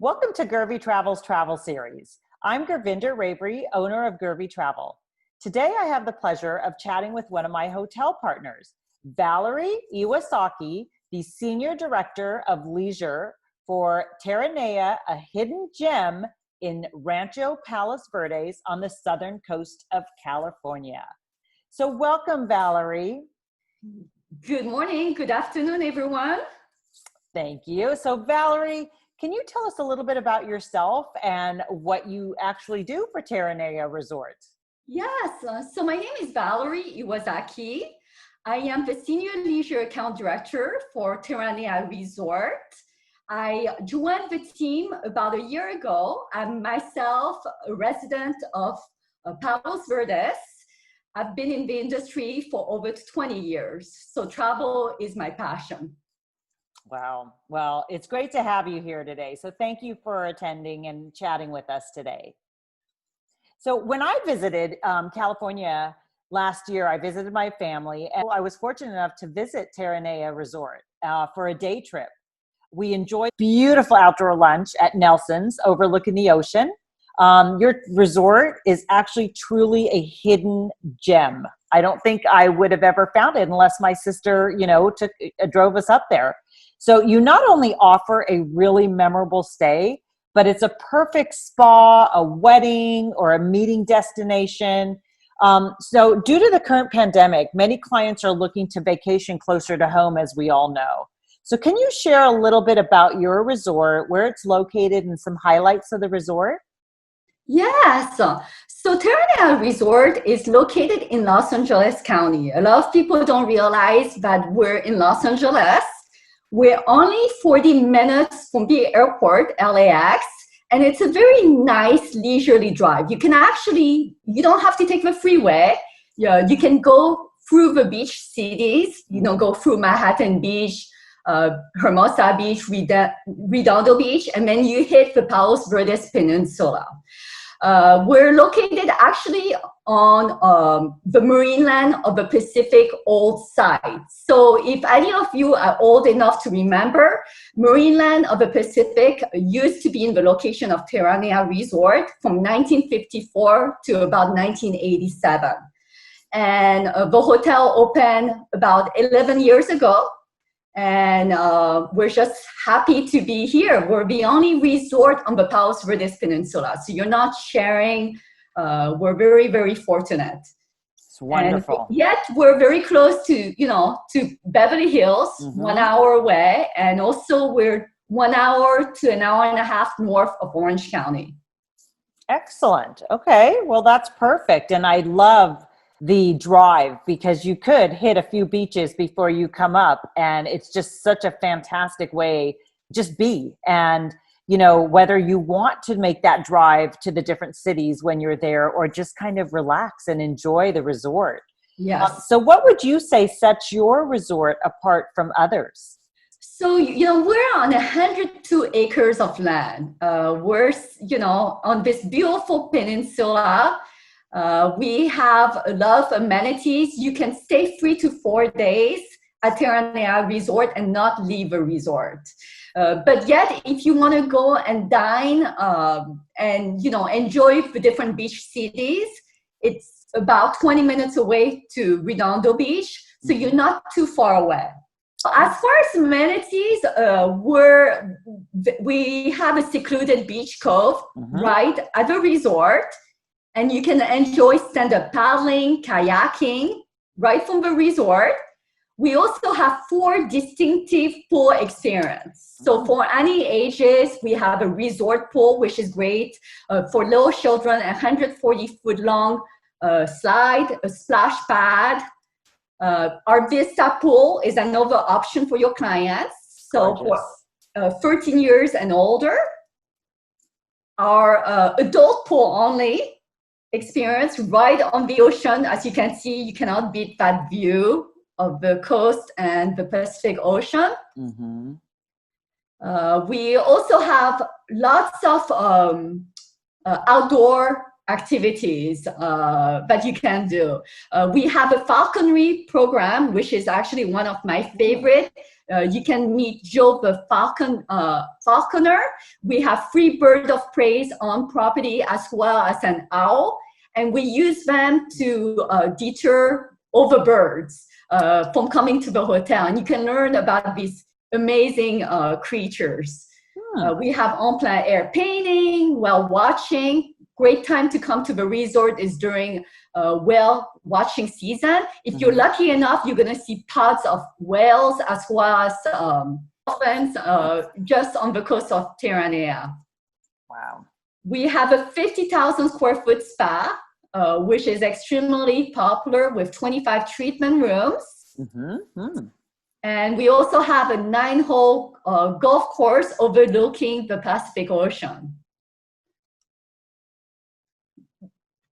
Welcome to Gurvy Travel's Travel Series. I'm Gurvinder Ravery, owner of Gurvy Travel. Today I have the pleasure of chatting with one of my hotel partners, Valerie Iwasaki, the Senior Director of Leisure for Terranea, a hidden gem in Rancho Palos Verdes on the southern coast of California. So welcome, Valerie. Good morning, good afternoon, everyone. Thank you. So Valerie, can you tell us a little bit about yourself and what you actually do for Terranea Resort? Yes, so my name is Valerie Iwasaki. I am the Senior Leisure Account Director for Terranea Resort. I joined the team about a year ago. I'm myself a resident of Palos Verdes. I've been in the industry for over 20 years, so travel is my passion. Wow. Well, it's great to have you here today. So thank you for attending and chatting with us today. So when I visited California last year, I visited my family, and I was fortunate enough to visit Terranea Resort for a day trip. We enjoyed beautiful outdoor lunch at Nelson's overlooking the ocean. Your resort is actually truly a hidden gem. I don't think I would have ever found it unless my sister, drove us up there. So you not only offer a really memorable stay, but it's a perfect spa, a wedding, or a meeting destination. So due to the current pandemic, many clients are looking to vacation closer to home, as we all know. So can you share a little bit about your resort, where it's located, and some highlights of the resort? Yes, so Terranea Resort is located in Los Angeles County. A lot of people don't realize that we're in Los Angeles. We're only 40 minutes from the airport, LAX, and it's a very nice leisurely drive. You don't have to take the freeway. You can go through the beach cities, go through Manhattan Beach, Hermosa Beach, Redondo Beach, and then you hit the Palos Verdes Peninsula. We're located actually on the marine land of the Pacific old site. So if any of you are old enough to remember, marine land of the Pacific used to be in the location of Terranea Resort from 1954 to about 1987. And the hotel opened about 11 years ago. And we're just happy to be here. We're the only resort on the Palos Verdes Peninsula. So you're not sharing. We're very, very fortunate. It's wonderful. And yet we're very close to Beverly Hills, 1 hour away. And also we're 1 hour to an hour and a half north of Orange County. Excellent. Okay. Well, that's perfect. And I love the drive because you could hit a few beaches before you come up, and it's just such a fantastic way just be. And whether you want to make that drive to the different cities when you're there or just kind of relax and enjoy the resort. Yes. So what would you say sets your resort apart from others? So, we're on 102 acres of land. We're, on this beautiful peninsula. We have a lot of amenities. You can stay 3 to 4 days at Terranea Resort and not leave a resort. But yet, if you want to go and dine and enjoy the different beach cities, it's about 20 minutes away to Redondo Beach, so you're not too far away. As far as amenities, we have a secluded beach cove right at the resort. And you can enjoy stand-up paddling, kayaking, right from the resort. We also have 4 distinctive pool experiences. So for any ages, we have a resort pool, which is great. For little children, a 140-foot-long slide, a splash pad. Our Vista pool is another option for your clients. So for 13 years and older. Our adult pool only experience right on the ocean. As you can see, you cannot beat that view of the coast and the Pacific Ocean. We also have lots of outdoor activities that you can do. We have a falconry program, which is actually one of my favorite. You can meet Joe the falconer. We have free bird of prey on property as well as an owl. And we use them to deter overbirds from coming to the hotel. And you can learn about these amazing creatures. We have en plein air painting, whale watching. Great time to come to the resort is during whale watching season. If you're lucky enough, you're going to see pods of whales as well as dolphins just on the coast of Terranea. Wow. We have a 50,000 square foot spa, which is extremely popular with 25 treatment rooms. And we also have a 9-hole golf course overlooking the Pacific Ocean.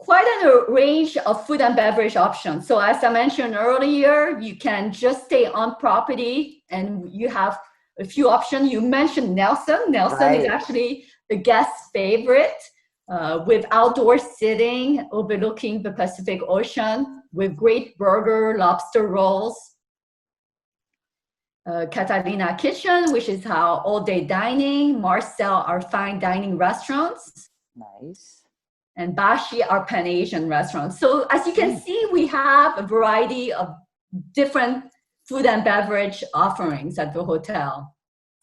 Quite a range of food and beverage options. So as I mentioned earlier, you can just stay on property and you have a few options. You mentioned Nelson. Nelson is actually a guest favorite with outdoor sitting overlooking the Pacific Ocean with great burger, lobster rolls. Catalina Kitchen, which is our all-day dining. Marcel, our fine dining restaurants. Nice. And Bashi, our Pan-Asian restaurants. So as you can see, we have a variety of different food and beverage offerings at the hotel.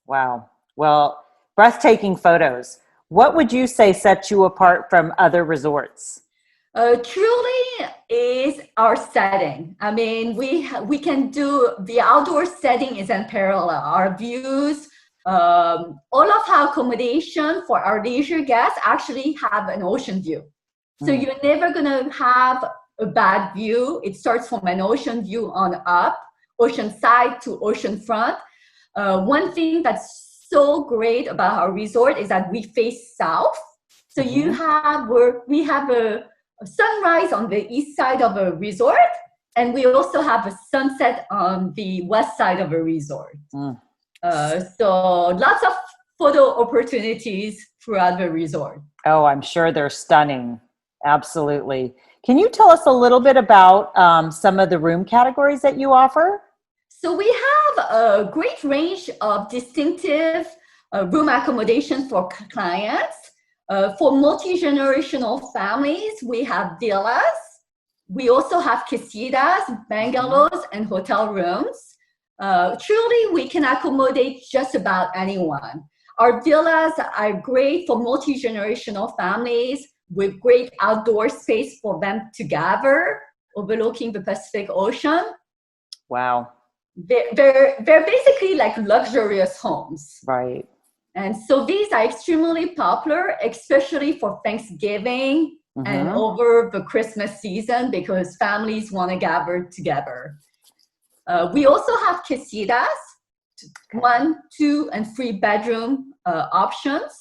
Wow. Well, breathtaking photos. What would you say sets you apart from other resorts? Truly is our setting. I mean, we can do, the outdoor setting is unparalleled. Our views, all of our accommodation for our leisure guests actually have an ocean view. So you're never gonna have a bad view. It starts from an ocean view on up, ocean side to ocean front. One thing that's so great about our resort is that we face south. So you have, we have a sunrise on the east side of a resort, and we also have a sunset on the west side of a resort. So lots of photo opportunities throughout the resort. Oh, I'm sure they're stunning. Absolutely. Can you tell us a little bit about some of the room categories that you offer? So we have a great range of distinctive room accommodation for clients. For multi-generational families, we have villas. We also have casitas, bungalows, and hotel rooms. Truly, we can accommodate just about anyone. Our villas are great for multi-generational families with great outdoor space for them to gather overlooking the Pacific Ocean. Wow. They're basically like luxurious homes. Right. And so these are extremely popular, especially for Thanksgiving and over the Christmas season because families want to gather together. We also have casitas, 1, 2, and 3 bedroom options.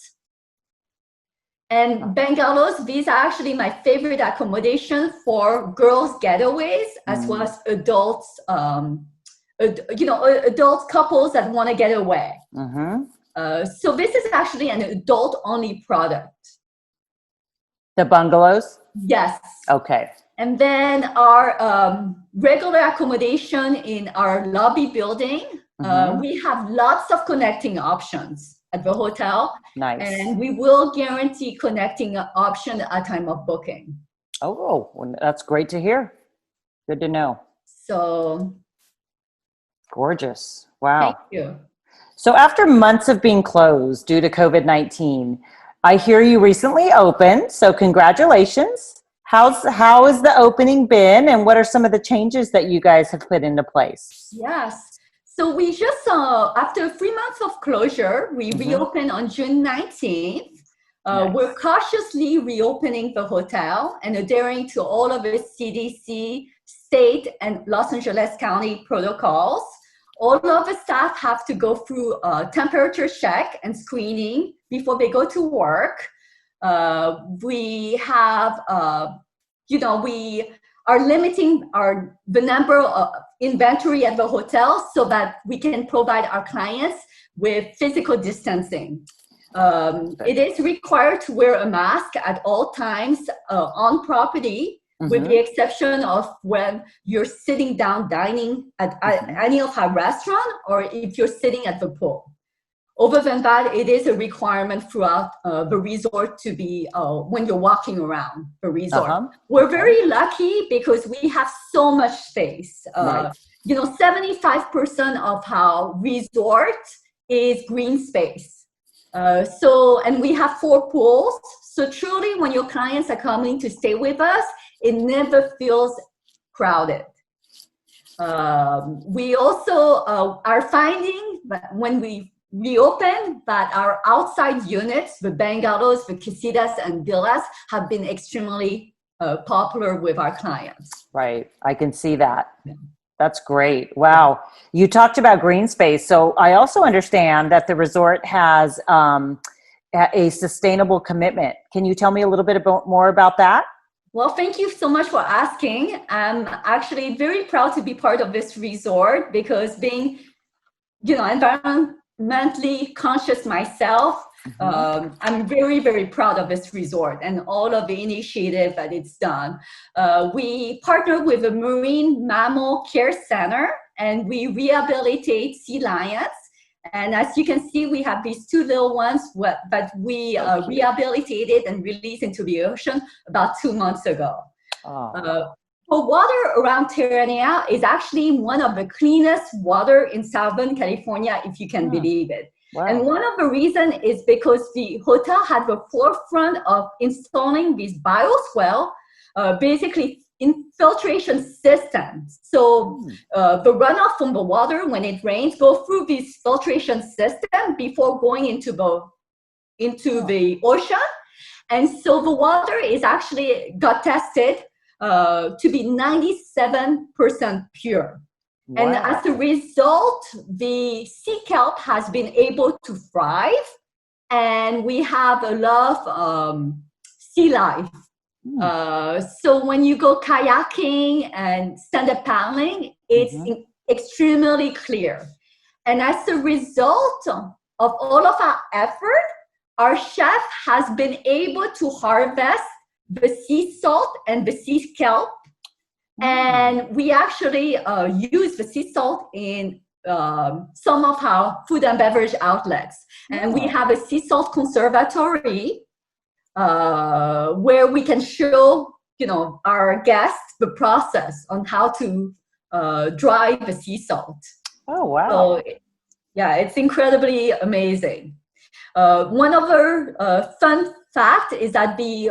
And bungalows, these are actually my favorite accommodation for girls' getaways as well as adults, adult couples that want to get away. So this is actually an adult-only product. The bungalows? Yes. Okay. And then our regular accommodation in our lobby building, we have lots of connecting options at the hotel. Nice. And we will guarantee connecting option at time of booking. Oh, well, that's great to hear. Good to know. So. Gorgeous. Wow. Thank you. So after months of being closed due to COVID-19, I hear you recently opened, so congratulations. How has the opening been, and what are some of the changes that you guys have put into place? Yes. So we just, after 3 months of closure, we reopened on June 19th. Nice. We're cautiously reopening the hotel and adhering to all of the CDC, state, and Los Angeles County protocols. All of the staff have to go through a temperature check and screening before they go to work. We have, we are limiting the number of inventory at the hotel so that we can provide our clients with physical distancing. It is required to wear a mask at all times on property, with the exception of when you're sitting down dining at any of our restaurant, or if you're sitting at the pool. Other than that, it is a requirement throughout the resort to be when you're walking around the resort. We're very lucky because we have so much space. You know, 75% of our resort is green space. And we have 4 pools. So truly, when your clients are coming to stay with us, it never feels crowded. We also are finding that when we reopen, that our outside units, the bungalows, the casitas, and villas have been extremely popular with our clients. Right, I can see that. Yeah. That's great. Wow. You talked about green space. So I also understand that the resort has a sustainable commitment. Can you tell me a little bit more about that? Well, thank you so much for asking. I'm actually very proud to be part of this resort because being, you know, environmentally conscious myself, I'm very, very proud of this resort and all of the initiative that it's done. We partner with the Marine Mammal Care Center and we rehabilitate sea lions. And as you can see, we have these 2 little ones that we rehabilitated and released into the ocean about 2 months ago. The water around Terranea is actually one of the cleanest water in Southern California, if you can believe it. Wow. And one of the reasons is because the hotel had the forefront of installing these bioswale, basically infiltration systems. So the runoff from the water when it rains go through this filtration system before going into the ocean. And so the water is actually got tested to be 97% pure. Wow. And as a result, the sea kelp has been able to thrive, and we have a lot of sea life. So when you go kayaking and stand-up paddling, it's extremely clear. And as a result of all of our effort, our chef has been able to harvest the sea salt and the sea kelp. And we actually use the sea salt in some of our food and beverage outlets. And we have a sea salt conservatory where we can show, you know, our guests the process on how to dry the sea salt. Oh, wow. So, yeah, it's incredibly amazing. One other fun fact is that the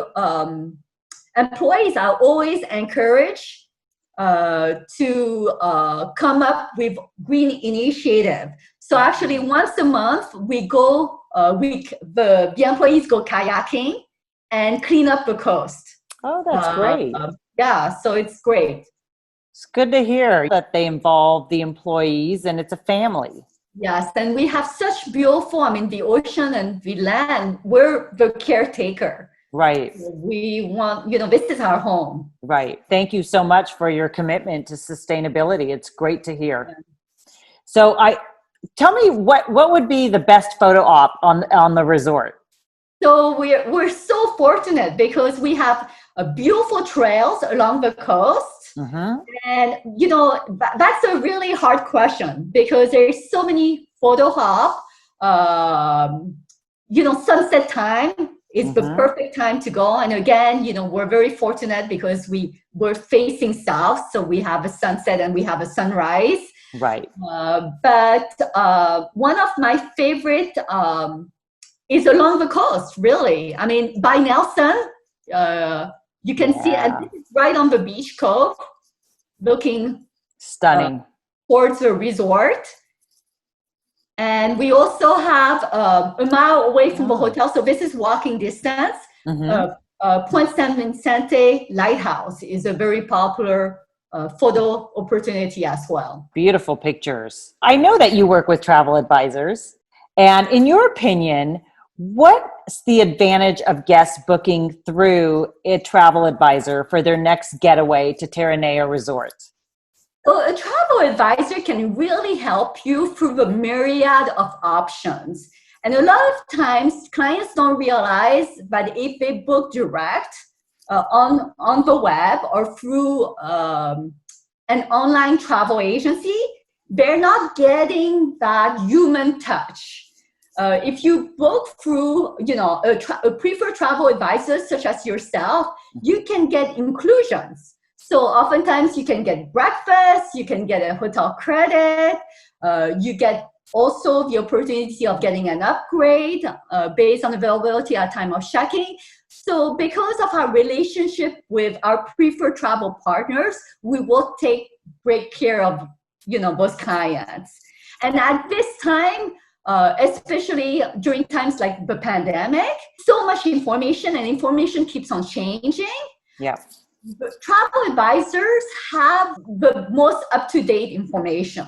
employees are always encouraged to come up with green initiative. So actually once a month we go, the employees go kayaking and clean up the coast. Oh, that's great. Yeah, so it's great. It's good to hear that they involve the employees and it's a family. Yes, and we have such beautiful, I mean, the ocean and the land, we're the caretaker. Right. We want, you know, this is our home. Right. Thank you so much for your commitment to sustainability. It's great to hear. Yeah. So tell me what would be the best photo op on the resort? So we're so fortunate because we have beautiful trails along the coast. And, you know, that's a really hard question because there's so many photo op. You know, sunset time is the perfect time to go. And again, you know, we're very fortunate because we're facing south. So we have a sunset and we have a sunrise. Right. But one of my favorite is along the coast, really. I mean, by Nelson, you can see it right on the beach cove, looking stunning towards the resort. And we also have a mile away from the hotel, so this is walking distance. Point San Vicente Lighthouse is a very popular photo opportunity as well. Beautiful pictures. I know that you work with travel advisors, and in your opinion, what's the advantage of guests booking through a travel advisor for their next getaway to Terranea Resort? So a travel advisor can really help you through the myriad of options. And a lot of times clients don't realize that if they book direct on the web or through an online travel agency, they're not getting that human touch. If you book through, a preferred travel advisor such as yourself, you can get inclusions. So oftentimes you can get breakfast, you can get a hotel credit, you get also the opportunity of getting an upgrade based on availability at time of check-in. So because of our relationship with our preferred travel partners, we will take great care of, those clients. And at this time, especially during times like the pandemic, so much information and information keeps on changing. Yeah. Travel advisors have the most up-to-date information.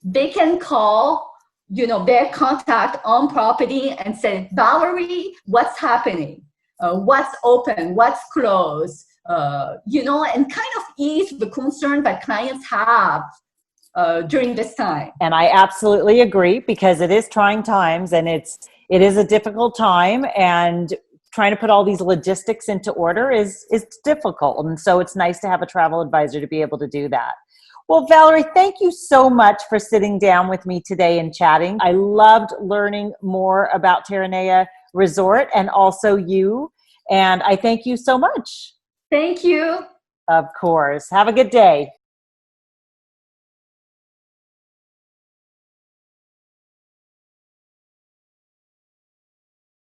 They can call, their contact on property and say, Valerie, what's happening? What's open? What's closed? And kind of ease the concern that clients have during this time. And I absolutely agree, because it is trying times, and it is a difficult time, and trying to put all these logistics into order is difficult. And so it's nice to have a travel advisor to be able to do that. Well, Valerie, thank you so much for sitting down with me today and chatting. I loved learning more about Terranea Resort and also you. And I thank you so much. Thank you. Of course. Have a good day.